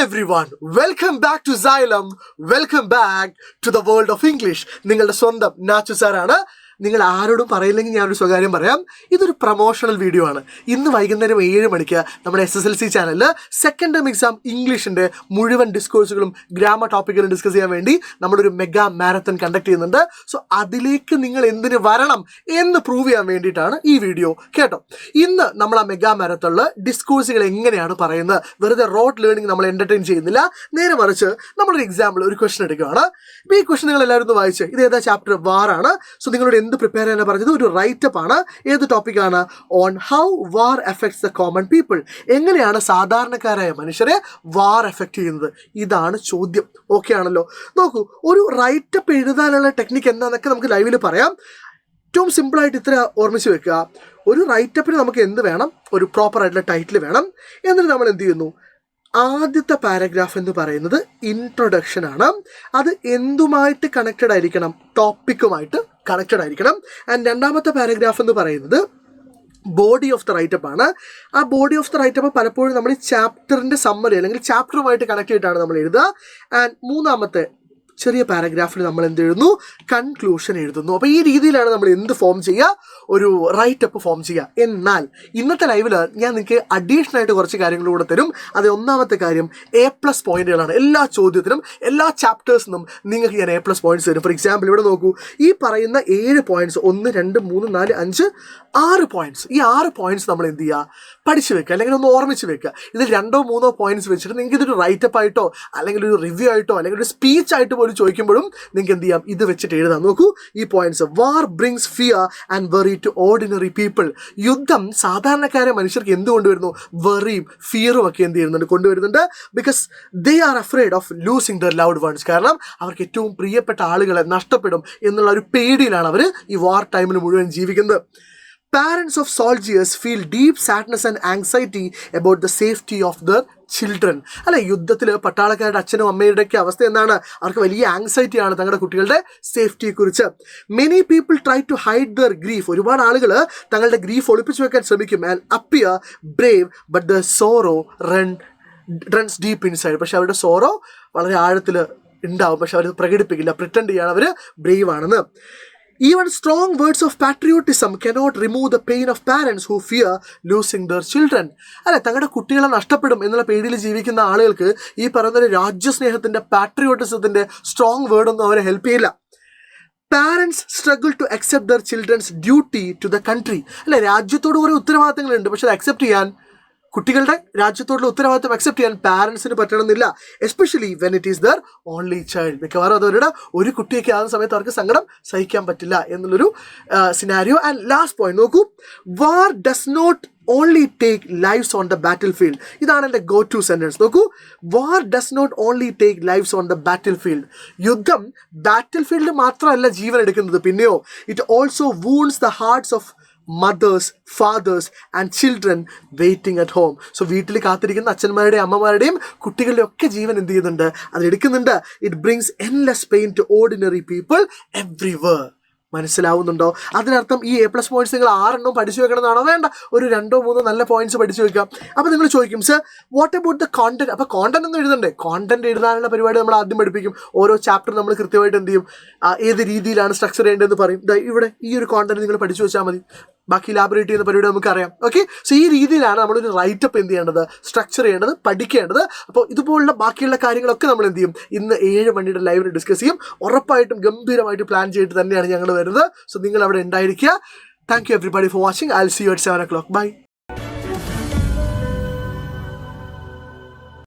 everyone, welcome back to Xylem. Welcome back to the world of English. നിങ്ങളുടെ സ്വന്തം നാച്ചു സാറാണ്. നിങ്ങൾ ആരോടും പറയില്ലെങ്കിൽ ഞാനൊരു സ്വകാര്യം പറയാം. ഇതൊരു പ്രൊമോഷണൽ വീഡിയോ ആണ്. ഇന്ന് വൈകുന്നേരം 7 മണിക്ക് നമ്മുടെ SSLC ചാനലിൽ സെക്കൻഡ് ടേം എക്സാം ഇംഗ്ലീഷിൻ്റെ മുഴുവൻ ഡിസ്കോഴ്സുകളും ഗ്രാമർ ടോപ്പിക്കുകളും ഡിസ്കസ് ചെയ്യാൻ വേണ്ടി നമ്മളൊരു മെഗാ മാരത്തൺ കണ്ടക്ട് ചെയ്യുന്നുണ്ട്. സോ അതിലേക്ക് നിങ്ങൾ എന്തിന് വരണം എന്ന് പ്രൂവ് ചെയ്യാൻ വേണ്ടിയിട്ടാണ് ഈ വീഡിയോ കേട്ടോ. ഇന്ന് നമ്മൾ ആ മെഗാ മാരത്തണിൽ ഡിസ്കോഴ്സുകൾ എങ്ങനെയാണ് പറയുന്നത്, വെറുതെ റോഡ് ലേണിംഗ് നമ്മൾ എൻ്റർടൈൻ ചെയ്യുന്നില്ല, നേരെ മറിച്ച് നമ്മളൊരു എക്സാമ്പിൾ ഒരു ക്വസ്റ്റൻ എടുക്കുകയാണ്. ഇപ്പോൾ ഈ ക്വസ്റ്റൻ നിങ്ങൾ എല്ലാവരും ഒന്ന് വായിച്ച്, ഇത് ഏതാ ചാപ്റ്റർ വാറാണ്. സോ നിങ്ങളോട് എന്ത് പ്രിപ്പയർ ചെയ്യാൻ പറഞ്ഞത് ഒരു റൈറ്റപ്പ് ആണ്. ഏത് ടോപ്പിക്കാണ്? On how war effects the common people. എങ്ങനെയാണ് സാധാരണക്കാരായ മനുഷ്യരെ വാർ എഫക്ട് ചെയ്യുന്നത്, ഇതാണ് ചോദ്യം. ഓക്കെ ആണല്ലോ. നോക്കൂ, ഒരു റൈറ്റപ്പ് എഴുതാനുള്ള ടെക്നിക്ക് എന്താണെന്നൊക്കെ നമുക്ക് ലൈവിൽ പറയാം. ഏറ്റവും സിമ്പിളായിട്ട് ഇത്ര ഓർമ്മിച്ച് വെക്കുക. ഒരു റൈറ്റപ്പിന് നമുക്ക് എന്ത് വേണം? ഒരു പ്രോപ്പറായിട്ടുള്ള ടൈറ്റിൽ വേണം. എന്നിട്ട് നമ്മൾ എന്ത് ചെയ്യുന്നു? ആദ്യത്തെ പാരഗ്രാഫ് എന്ന് പറയുന്നത് ഇൻട്രൊഡക്ഷൻ ആണ്. അത് എന്തുമായിട്ട് കണക്റ്റഡ് ആയിരിക്കണം? ടോപ്പിക്കുമായിട്ട് കണക്റ്റഡ് ആയിരിക്കണം. ആൻഡ് രണ്ടാമത്തെ പാരഗ്രാഫ് എന്ന് പറയുന്നത് ബോഡി ഓഫ് ദ റൈറ്റപ്പ് ആണ്. ആ ബോഡി ഓഫ് ദ റൈറ്റപ്പ് പലപ്പോഴും നമ്മൾ ചാപ്റ്ററിൻ്റെ സമ്മറി അല്ലെങ്കിൽ ചാപ്റ്ററുമായിട്ട് കണക്ട് ചെയ്തിട്ടാണ് നമ്മൾ എഴുതുക. ആൻഡ് മൂന്നാമത്തെ ചെറിയ പാരഗ്രാഫിൽ നമ്മൾ എന്ത് എഴുതുന്നു? കൺക്ലൂഷൻ എഴുതുന്നു. അപ്പോൾ ഈ രീതിയിലാണ് നമ്മൾ എന്ത് ഫോം ചെയ്യുക? ഒരു റൈറ്റപ്പ് ഫോം ചെയ്യുക. എന്നാൽ ഇന്നത്തെ ലൈവിൽ ഞാൻ നിങ്ങൾക്ക് അഡീഷണൽ ആയിട്ട് കുറച്ച് കാര്യങ്ങൾ കൂടെ തരും. അത് ഒന്നാമത്തെ കാര്യം A+ പോയിന്റുകളാണ്. എല്ലാ ചോദ്യത്തിനും എല്ലാ ചാപ്റ്റേഴ്സിനും നിങ്ങൾക്ക് ഞാൻ A+ പോയിന്റ്സ് തരും. ഫോർ എക്സാമ്പിൾ ഇവിടെ നോക്കൂ, ഈ പറയുന്ന 7 പോയിന്റ്സ് 1 2 3 4 5 6 പോയിന്റ്സ്. ഈ 6 പോയിന്റ്സ് നമ്മൾ എന്ത് ചെയ്യുക? പഠിച്ചു വെക്കുക, അല്ലെങ്കിൽ ഒന്ന് ഓർമ്മിച്ച് വെക്കുക. ഇതിൽ 2-3 പോയിന്റ്സ് വെച്ചിട്ട് നിങ്ങൾക്ക് ഇതൊരു റൈറ്റപ്പ് ആയിട്ടോ അല്ലെങ്കിൽ ഒരു റിവ്യൂ ആയിട്ടോ അല്ലെങ്കിൽ ഒരു സ്പീച്ച് ആയിട്ട് പോലും ചോദിക്കുമ്പോഴും നിങ്ങൾക്ക് എന്ത് ചെയ്യാം? ഇത് വെച്ചിട്ട് എഴുതാം. നോക്കൂ, ഈ points. War brings fear and worry to ordinary people. യുദ്ധം സാധാരണക്കാരെ മനുഷ്യർക്ക് എന്ത് കൊണ്ടുവരുന്നു? വെറിയും ഫിയറും ഒക്കെ എന്ത് ചെയ്യുന്നുണ്ട്? കൊണ്ടുവരുന്നുണ്ട്. Because they are afraid of losing there loud once. കാരണം അവർക്ക് ഏറ്റവും പ്രിയപ്പെട്ട ആളുകളെ നഷ്ടപ്പെടും എന്നുള്ള ഒരു പേടിയിലാണ് അവർ ഈ വാർ ടൈമിൽ മുഴുവൻ ജീവിക്കുന്നത്. Parents of soldiers feel deep sadness and anxiety about the safety of their children. അല്ലെ, യുദ്ധത്തിൽ പട്ടാളക്കാരുടെ അച്ഛനും അമ്മയുടെയൊക്കെ അവസ്ഥ എന്താണ്? അവർക്ക് വലിയ ആങ്സൈറ്റിയാണ് തങ്ങളുടെ കുട്ടികളുടെ സേഫ്റ്റിയെക്കുറിച്ച്. Many people try to hide their grief. ഒരുപാട് ആളുകൾ തങ്ങളുടെ ഗ്രീഫ് ഒളിപ്പിച്ചു വെക്കാൻ ശ്രമിക്കും. And appear brave but the sorrow runs deep inside. പക്ഷെ അവരുടെ സോറോ വളരെ ആഴത്തിൽ ഉണ്ടാവും, പക്ഷെ അവർ പ്രകടിപ്പിക്കില്ല, പ്രിറ്റൻഡ് ചെയ്യാണ് അവർ ബ്രേവ് ആണെന്ന്. Even strong words of patriotism cannot remove the pain of parents who fear losing their children. അല്ലെ, തങ്ങളുടെ കുട്ടികളെ നഷ്ടപ്പെടും എന്നുള്ള പേടിയിൽ ജീവിക്കുന്ന ആളുകൾക്ക് ഈ പറയുന്ന രാജ്യസ്നേഹത്തിൻ്റെ പാട്രിയോട്ടിസത്തിൻ്റെ സ്ട്രോങ് വേർഡൊന്നും അവരെ ഹെൽപ്പ് ചെയ്യില്ല. Parents struggle to accept their children's duty to the country. അല്ലെ, രാജ്യത്തോട് കുറേ ഉത്തരവാദിത്തങ്ങളുണ്ട്, പക്ഷെ അത് അക്സെപ്റ്റ് ചെയ്യാൻ, കുട്ടികളുടെ രാജ്യത്തോടുള്ള ഉത്തരവാദിത്തം അക്സെപ്റ്റ് ചെയ്യാൻ പാരൻസിന് പറ്റണമെന്നില്ല. Especially when it is their only child. മിക്കവാറും അതവരുടെ ഒരു കുട്ടിയൊക്കെ ആകുന്ന സമയത്ത് അവർക്ക് സങ്കടം സഹിക്കാൻ പറ്റില്ല എന്നുള്ളൊരു സിനാരിയോ. ആൻഡ് ലാസ്റ്റ് പോയിന്റ് നോക്കൂ, war does not only take lives on the battlefield. ഇതാണ് എൻ്റെ ഗോ ടു സെൻറ്റൻസ്. നോക്കൂ, war does not only take lives on the battlefield. യുദ്ധം ബാറ്റിൽ ഫീൽഡ് മാത്രമല്ല ജീവൻ എടുക്കുന്നത്, പിന്നെയോ it also wounds the hearts of mothers, fathers and children waiting at home. So വീട്ടിൽ കാത്തിരിക്കുന്ന അച്ഛന്മാരുടെയും അമ്മമാരുടെയും കുട്ടികളുടെ ഒക്കെ ജീവൻ എന്ത് ചെയ്യുന്നുണ്ട്? അതെടുക്കുന്നുണ്ട്. It brings endless pain to ordinary people everywhere. മനസ്സിലാവുന്നുണ്ടോ? അതിനർത്ഥം ഈ A+ പോയിന്റ്സ് നിങ്ങൾ 6 പഠിച്ചു വെക്കണമെന്നാണോ? വേണ്ട, ഒരു 2-3 നല്ല പോയിന്റ്സ് പഠിച്ചു വെക്കാം. അപ്പോൾ നിങ്ങൾ ചോദിക്കും, sir what about the content? അപ്പോൾ കോണ്ടന്റ് ഒന്നും എഴുതണ്ടേ? കോണ്ടന്റ് എഴുതാനുള്ള പരിപാടി നമ്മൾ ആദ്യം പഠിപ്പിക്കും. ഓരോ ചാപ്റ്റർ നമ്മൾ കൃത്യമായിട്ട് എന്ത് ചെയ്യും? ഏത് രീതിയിലാണ് സ്ട്രക്ചർ ചെയ്യേണ്ടതെന്ന് പറയും. ഇവിടെ ഈ ഒരു കോണ്ടന്റ് നിങ്ങൾ പഠിച്ചു വെച്ചാൽ മതി, ബാക്കി ഇലാബറേറ്റ് ചെയ്യുന്ന പരിപാടി നമുക്കറിയാം. ഓക്കെ, സോ ഈ രീതിയിലാണ് നമ്മളൊരു റൈറ്റപ്പ് എന്ത് ചെയ്യേണ്ടത്? സ്ട്രക്ചർ ചെയ്യേണ്ടത്, പഠിക്കേണ്ടത്. അപ്പോൾ ഇതുപോലുള്ള ബാക്കിയുള്ള കാര്യങ്ങളൊക്കെ നമ്മൾ എന്ത് ചെയ്യും? ഇന്ന് 7 മണിയുടെ ലൈവിൽ ഡിസ്കസ് ചെയ്യും. ഉറപ്പായിട്ടും ഗംഭീരമായിട്ട് പ്ലാൻ ചെയ്തിട്ട് തന്നെയാണ് ഞങ്ങൾ വരുന്നത്. സോ നിങ്ങൾ അവിടെ ഉണ്ടായിരിക്കുക. Thank you everybody for watching. I will see you at 7 o'clock. By.